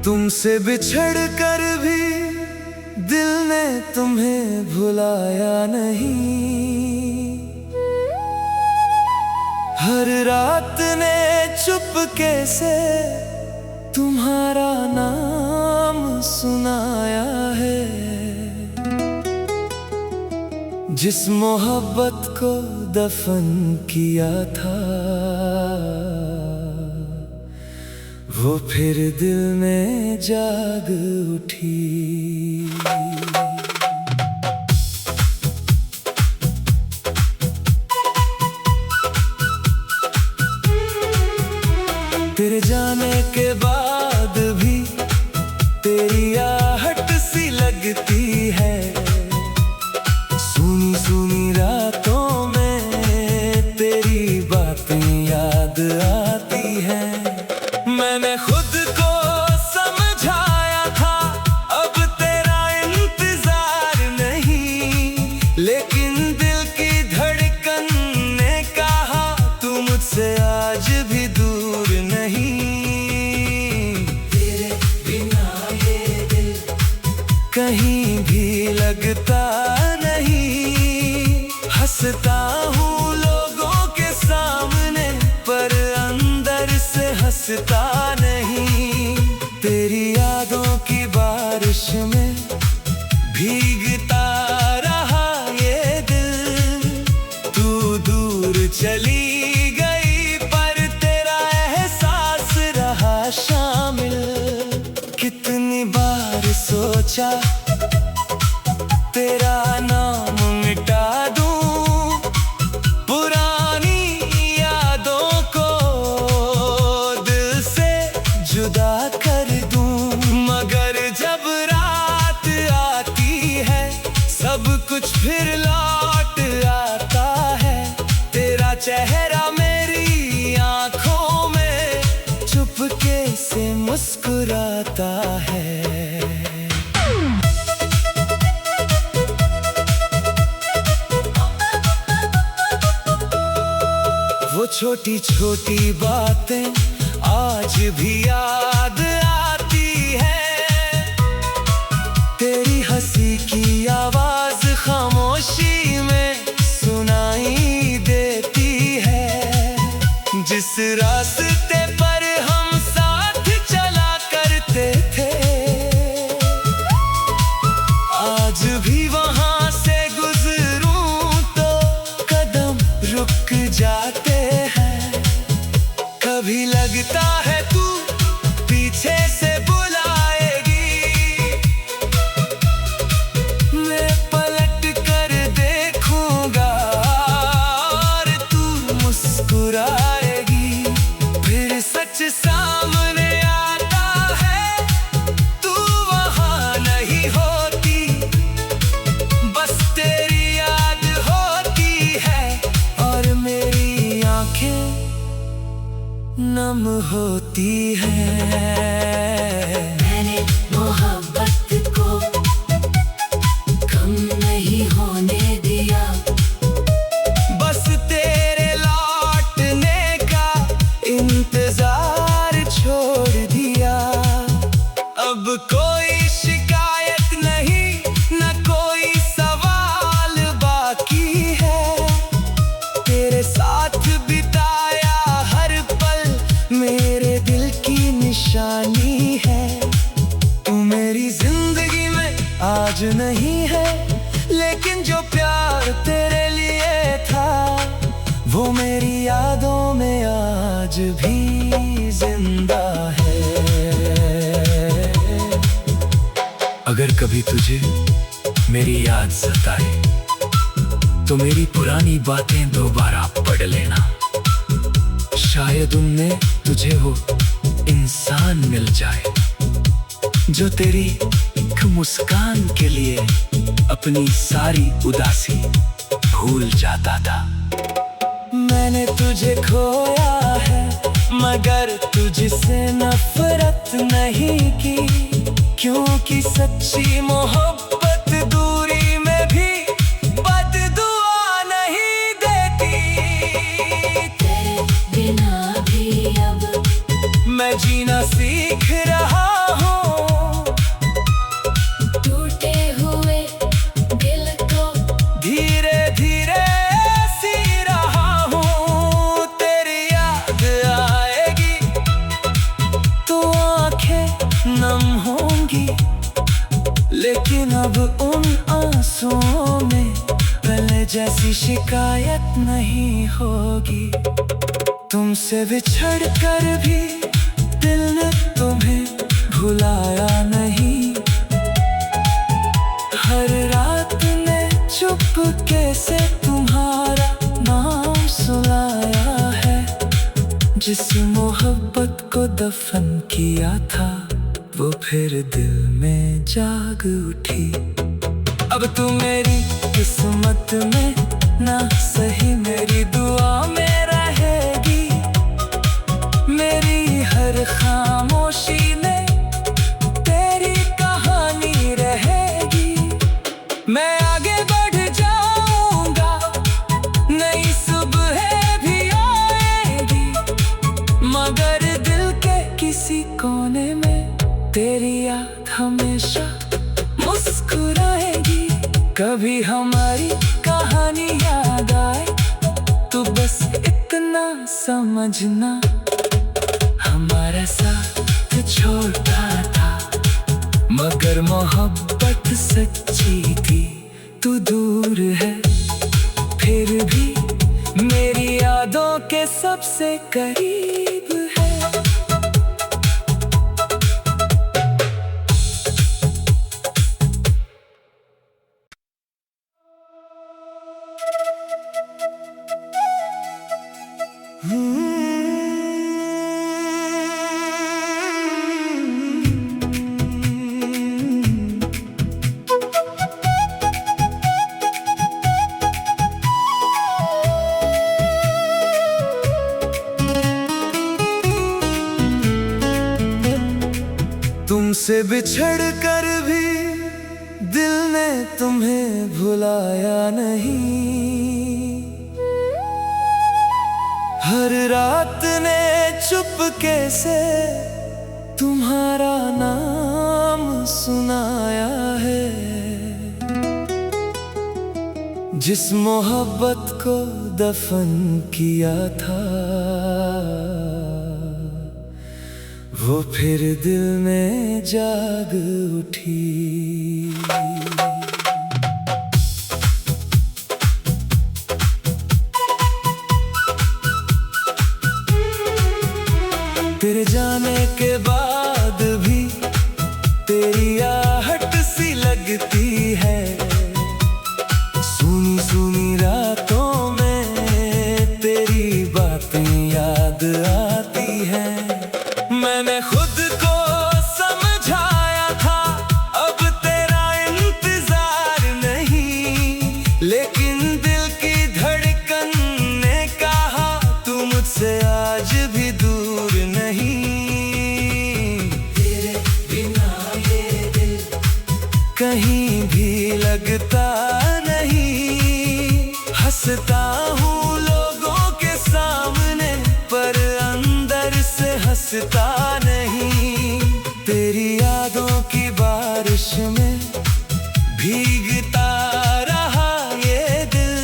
तुमसे बिछड़ कर भी दिल ने तुम्हें भुलाया नहीं। हर रात ने चुपके से तुम्हारा नाम सुनाया है। जिस मोहब्बत को दफन किया था वो फिर दिल में जाग उठी। तेरे जाने के बाद भी तेरी आहट सी लगती है। सुनी सुनी रातों में तेरी बातें याद आती हैं। मैंने खुद को समझाया था अब तेरा इंतजार नहीं, लेकिन दिल की धड़कन ने कहा तू मुझसे आज भी दूर नहीं। तेरे बिना ये दिल कहीं भी लगता नहीं। हंसता हूँ लोगों के सामने पर अंदर से हंसता नहीं। तेरी यादों की बारिश में भीगता रहा ये दिल। तू दूर चली गई पर तेरा एहसास रहा शामिल। कितनी बार सोचा तेरा नाम मिटा दूं, पुरानी यादों को दिल से जुदा कर दूं। मगर जब रात आती है सब कुछ फिर लौट आता है। तेरा चेहरा मेरी आंखों में चुपके से मुस्कुराता है। वो छोटी छोटी बातें आज भी याद आती है। तेरी हंसी की आवाज खामोशी में सुनाई देती है। जिस रास्ते पर हम साथ चला करते थे आज भी वहां से गुजरूं तो कदम रुक जाते हैं। कभी लगता है तू पीछे से बुलाएगी, मैं पलट कर देखूंगा और तू मुस्कुराएगी। फिर सच सामने आता है तू वहां नहीं होती, बस तेरी याद होती है और मेरी आंखें नम होती है। मैंने मोहब्बत को कम नहीं होने दिया, बस तेरे लौटने का इंतजार छोड़ दिया। अब कोई शिकायत नहीं न कोई सवाल बाकी है। तेरे साथ बिताया हर पल मेरे दिल की निशानी है। तू मेरी जिंदगी में आज नहीं है, लेकिन जो प्यार तेरे लिए था वो मेरी यादों में आज भी जिंदा है। अगर कभी तुझे मेरी याद सताए तो मेरी पुरानी बातें दोबारा पढ़ लेना। शायद उनमें तुझे वो इंसान मिल जाए जो तेरी एक मुस्कान के लिए अपनी सारी उदासी भूल जाता था। मैंने तुझे खोया है, मगर तुझसे नफरत नहीं की, क्योंकि सच्ची मोहब्बत दूरी में भी बददुआ नहीं देती। तेरे बिना भी अब मैं जीना सीख रहा हूँ, टूटे हुए दिल को धीरे धीरे सी रहा हूँ। तेरी याद आएगी तो आंखें नम होंगी, लेकिन अब उन आंसुओं में पहले जैसी शिकायत नहीं होगी। तुमसे बिछड़ कर भी दिल ने तुम्हें भुलाया नहीं, हर रात ने चुपके से तुम्हारा नाम सुनाया है। जिस मोहब्बत को दफन किया था वो फिर दिल में जाग उठी। अब तू मेरी किस्मत में ना सही मेरी दुआ में रहेगी, मेरी हर खामोशी में तेरी कहानी रहेगी। मैं आगे बढ़ जाऊंगा, नई सुबह भी आएगी, मगर दिल के किसी कोने में तेरी याद हमेशा मुस्कुराएगी। कभी हमारी कहानी याद आए तो बस इतना समझना, हमारा साथ छोटा था मगर मोहब्बत सच्ची थी। तू दूर है फिर भी मेरी यादों के सबसे करीब है। तुमसे बिछड़ कर भी दिल ने तुम्हें भुलाया नहीं, हर रात ने चुपके से तुम्हारा नाम सुनाया है। जिस मोहब्बत को दफन किया था वो फिर दिल में जाग उठी। तेरे जाने के बाद भी तेरी आहट सी लगती है, सुनी सुनी रातों में तेरी बातें याद आती हैं। मैंने खुद को समझाया था अब तेरा इंतजार नहीं, लेकिन दिल की धड़कन ने कहा तू मुझसे आज भी दूर नहीं। तेरे बिना ये दिल कहीं भी लगता नहीं, हंसता हूँ लोगों के सामने पर अंदर से हंसता नहीं। तेरी यादों की बारिश में भीगता रहा ये दिल,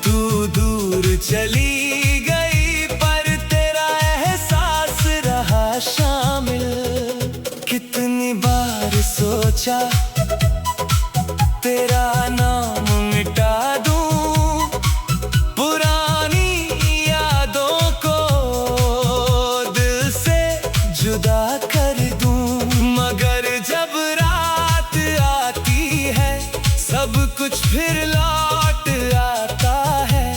तू दूर चली गई पर तेरा एहसास रहा शामिल। कितनी बार सोचा तेरा नाम मिटा दूं, पुरानी यादों को दिल से जुदा कर दूं, मगर जब रात आती है सब कुछ फिर लौट आता है।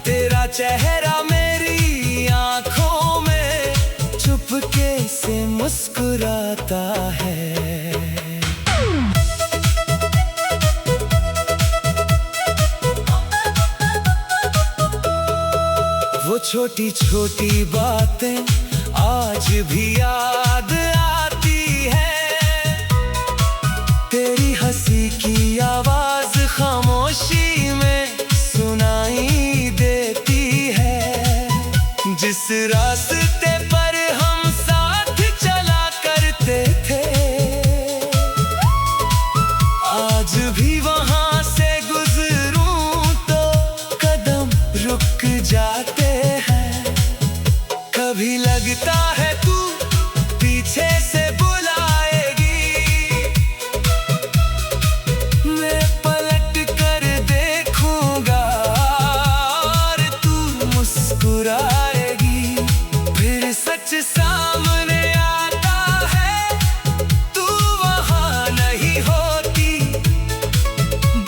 तेरा चेहरा मेरी आंखों में चुपके से मुस्कुराता है। छोटी छोटी बातें आज भी याद आती है। तेरी हंसी की आवाज खामोशी में सुनाई देती है। जिस रास्ते पर हम साथ चला करते थे, आज भी वहां से गुजरूं तो कदम रुक जाते हैं। कभी लगता है तू पीछे से बुलाएगी, मैं पलट कर देखूंगा और तू मुस्कुराएगी। फिर सच सामने आता है, तू वहां नहीं होती,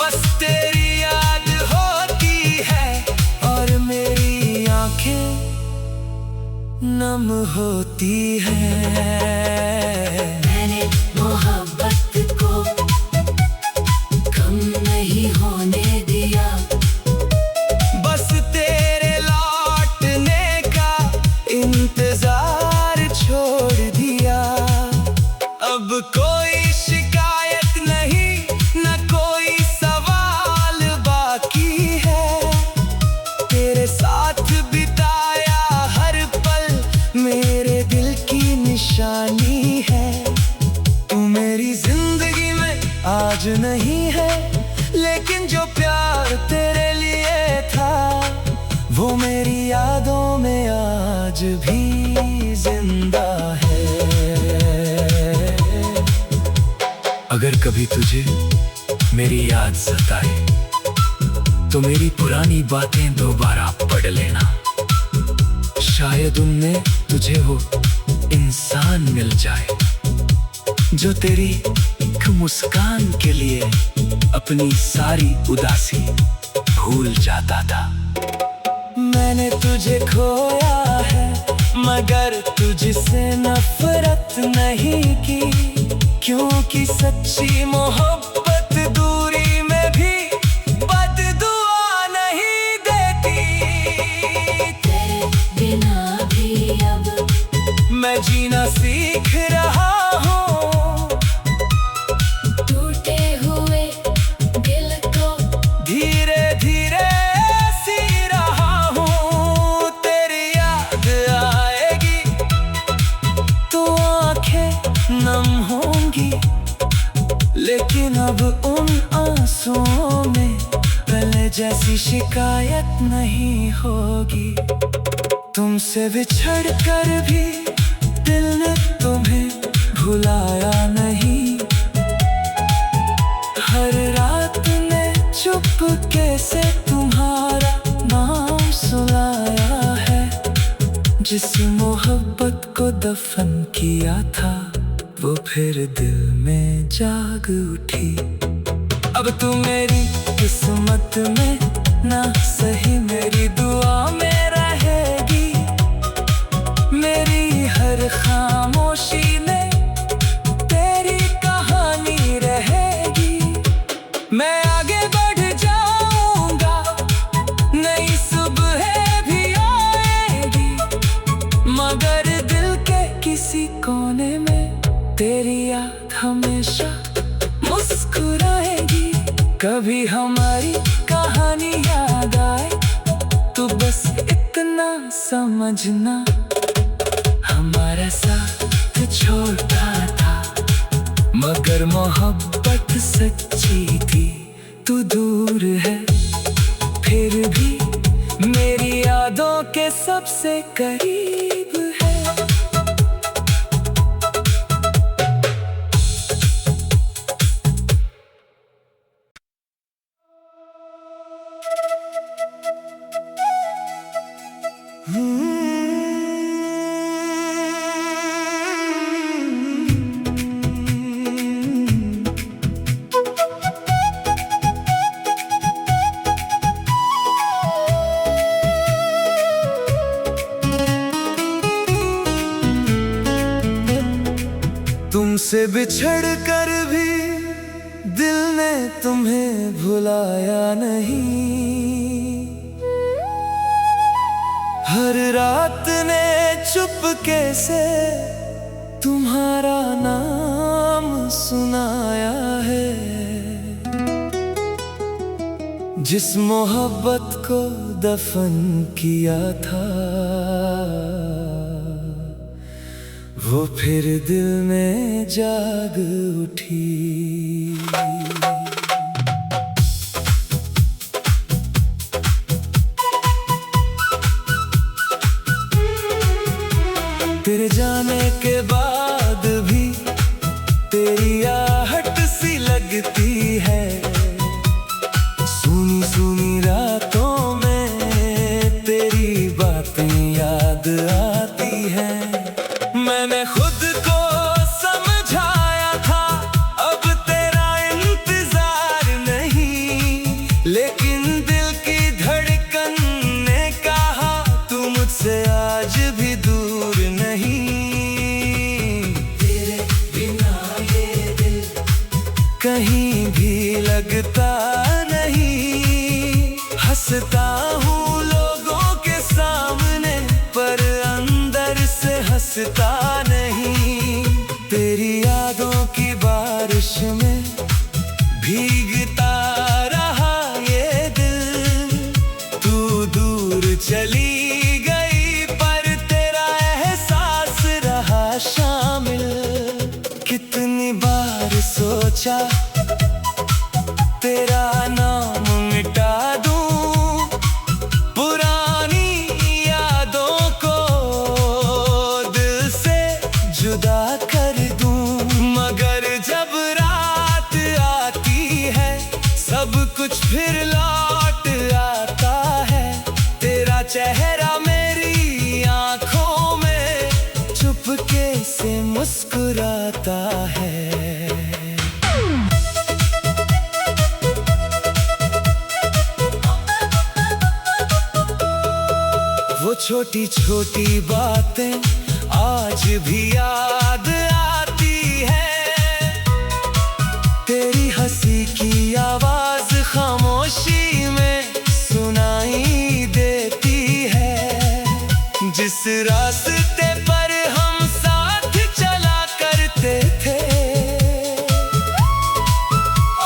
बस तेरी याद होती है और मेरी आंखें नम होती है। मैंने मोहब्बत को कम नहीं होने दिया, बस तेरे लौटने का इंतजार छोड़ दिया। अब कोई शिकायत नहीं, न कोई सवाल बाकी है। तेरे साथ बिताया हर पल मेरे दिल की निशानी है। तू मेरी जिंदगी में आज नहीं है, लेकिन जो प्यार तेरे लिए था वो मेरी यादों में आज भी जिंदा है। अगर कभी तुझे मेरी याद सताए तो मेरी पुरानी बातें दोबारा पढ़ लेना। शायद उनमें तुझे वो इंसान मिल जाए जो तेरी एक मुस्कान के लिए अपनी सारी उदासी भूल जाता था। मैंने तुझे खोया है मगर तुझसे नफरत नहीं की, क्योंकि सच्ची मोहब्बत दूरी में भी बददुआ नहीं देती। तेरे बिना भी अब मैं जीना सीख रहा हूँ, टूटे हुए दिल को धीरे धीरे सी रहा हूँ। तेरी याद आएगी तो आंखें नम होंगी, लेकिन अब उन आंसुओं में पहले जैसी शिकायत नहीं होगी। तुमसे बिछड़ कर भी दिल ने तुम्हें भुलाया नहीं। हर रात ने चुपके से तुम्हारा नाम सुनाया है। जिस मोहब्बत को दफन किया था वो फिर दिल में जाग उठी। अब तू मेरी किस्मत में ना सही मेरी दुआ में रहेगी। मेरी हर खामोशी में तेरी कहानी रहेगी। मैं आगे बढ़ जाऊंगा, नई सुबह भी आएगी, मगर दिल के किसी कोने में तेरी याद हमेशा मुस्कुराएगी। कभी हमारी कहानी याद आए तो बस इतना समझना, हमारा साथ छोटा था मगर मोहब्बत सच्ची थी। तू दूर है फिर भी मेरी यादों के सबसे करीब है। तुमसे बिछड़ कर भी दिल ने तुम्हें भुलाया नहीं। हर रात ने चुपके से तुम्हारा नाम सुनाया है। जिस मोहब्बत को दफन किया था वो फिर दिल में जाग उठी। तेरे जाने के बाद भी तेरी आहट सी लगती है। सुनी सुनी रातों में तेरी बातें याद आती हैं। मैंने खुद को समझाया था अब तेरा इंतजार नहीं, लेकिन दिल की धड़कन ने कहा तू मुझसे आज भी दूर नहीं। तेरे बिना ये दिल कहीं भी लगता नहीं। हंसता हूँ लोगों के सामने पर अंदर से हंसता नहीं। तेरी यादों की बारिश में भीगता रहा ये दिल। तू दूर चली गई पर तेरा एहसास रहा शामिल। कितनी बार सोचा तेरा नाम मिटा दूं, पुरानी यादों को दिल से जुदा कर दूं। मगर जब रात आती है सब कुछ फिर लौट आता है। तेरा चेहरा मेरी आंखों में चुपके से मुस्कुराता है। वो छोटी छोटी बातें आज भी याद आती है। तेरी हंसी की आवाज खामोशी में सुनाई देती है। जिस रास्ते पर हम साथ चला करते थे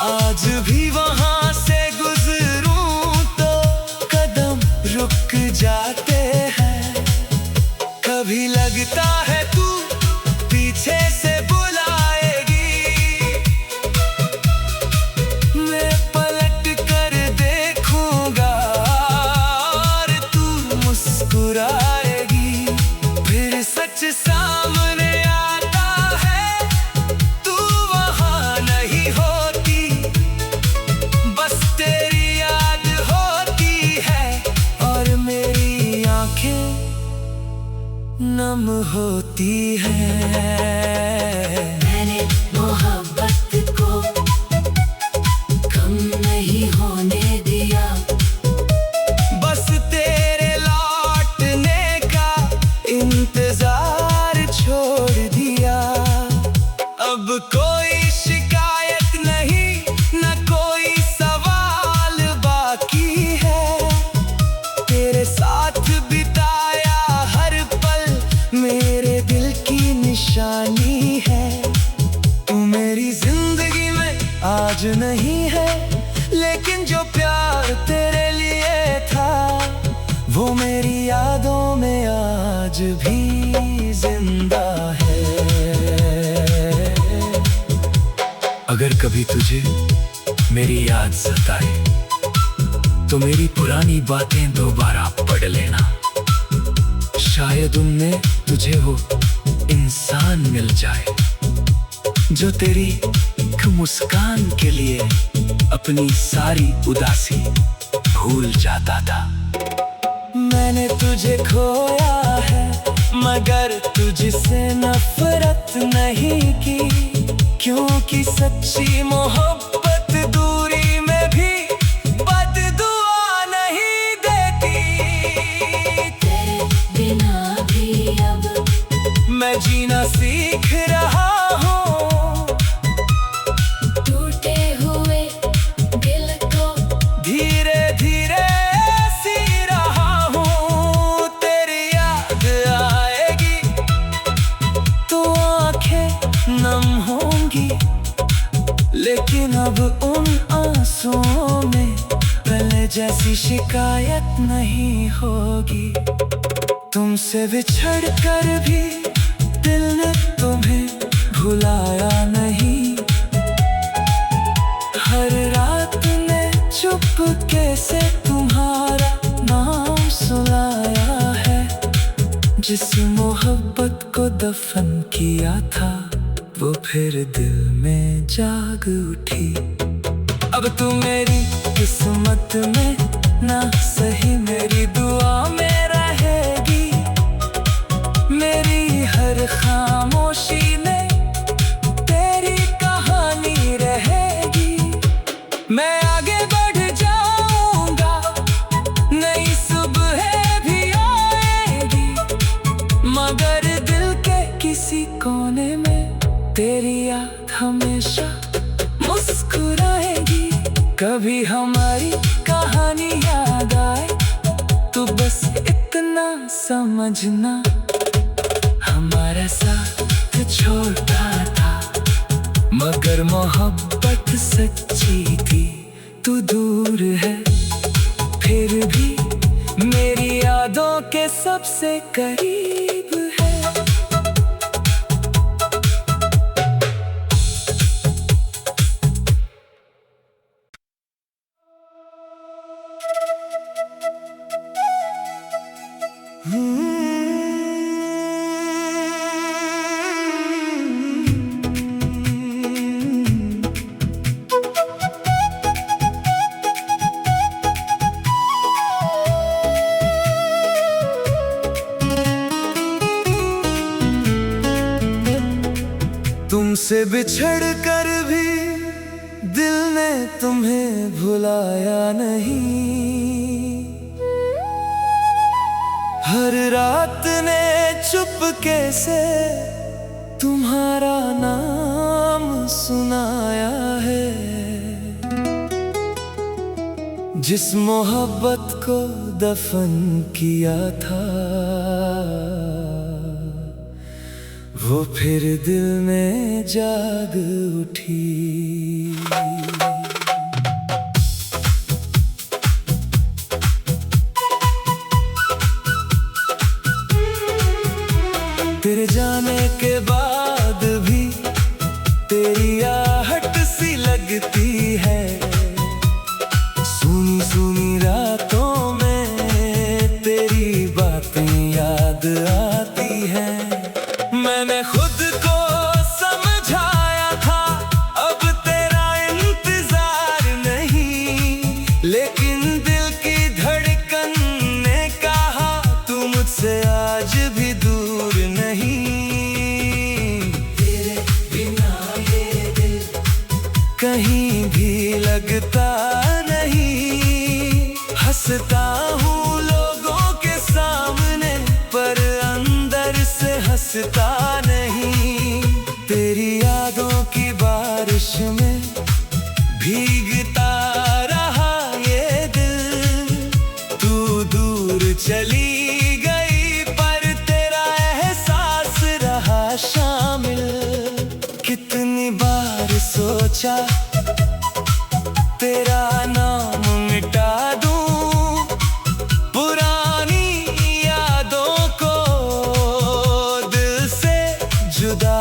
आज भी वहां से गुजरूं तो कदम रुक जाते हैं। कभी लगता है तू पीछे से बुलाएगी, मैं पलट कर देखूंगा और तू मुस्कुराएगी। फिर सच सामने आता है तू वहां नहीं होती, बस तेरी याद होती है और मेरी आंखें नम होती है। मैंने मोहब्बत को कम नहीं होने दिया। बस तेरे लौटने का इंतजार छोड़ दिया। अब कोई शिकायत नहीं न कोई सवाल बाकी है। तेरे साथ बिताया हर पल मेरे दिल की निशानी है। तू मेरी जिंदगी में आज नहीं है, लेकिन जो प्यार तेरे लिए था वो मेरी यादों में आज भी जिंदा है। अगर कभी तुझे मेरी याद सताए तो मेरी पुरानी बातें दोबारा पढ़ लेना। शायद उनमें तुझे वो इंसान मिल जाए जो तेरी एक मुस्कान के लिए अपनी सारी उदासी भूल जाता था। मैंने तुझे खोया है मगर तुझसे नफरत नहीं की, क्योंकि सच्ची मोहब्बत दूरी में भी बददुआ नहीं देती। तेरे बिना भी अब मैं जीना सीख रहा हूँ। टूटे हुए दिल को धीरे धीरे सी रहा हूँ। तेरी जैसी शिकायत नहीं होगी। तुमसे बिछड़ कर भी दिल ने तुम्हें भुलाया नहीं। हर रात ने चुपके से तुम्हारा नाम सुनाया है। जिस मोहब्बत को दफन किया था वो फिर दिल में जाग उठी। अब तू मेरी किस्मत में ना सही मेरी दुआ में रहेगी। मेरी हर खामोशी में तेरी कहानी रहेगी। मैं आगे बढ़ जाऊंगा, नई सुबह भी आएगी, मगर दिल के किसी कोने में तेरी याद हमेशा मुस्कुराएगी। कभी हमारी कहानी याद आए तो बस इतना समझना, हमारा साथ छोटा था मगर मोहब्बत सच्ची थी। तू दूर है फिर भी मेरी यादों के सबसे करीब है। तुमसे बिछड़ कर भी दिल ने तुम्हें भुलाया नहीं। हर रात ने चुपके से तुम्हारा नाम सुनाया है। जिस मोहब्बत को दफन किया था वो फिर दिल में जाग उठी। तेरे जाने के बाद भी तेरी आहट सी लगती है। सुनी सुनी रातों में तेरी बातें याद आती हैं। मैंने खुद को समझाया था अब तेरा इंतजार नहीं, लेकिन दिल की धड़कन ने कहा तू मुझसे आज भी दूर नहीं। तेरे बिना ये दिल कहीं भी लगता नहीं। हंसता हूँ लोगों के सामने पर अंदर से हंसता नहीं। तेरी यादों की बारिश में भीगता रहा ये दिल। तू दूर चली गई पर तेरा एहसास रहा शामिल। कितनी बार सोचा तेरा नाम मिटा दूं, पुरानी यादों को दिल से जुदा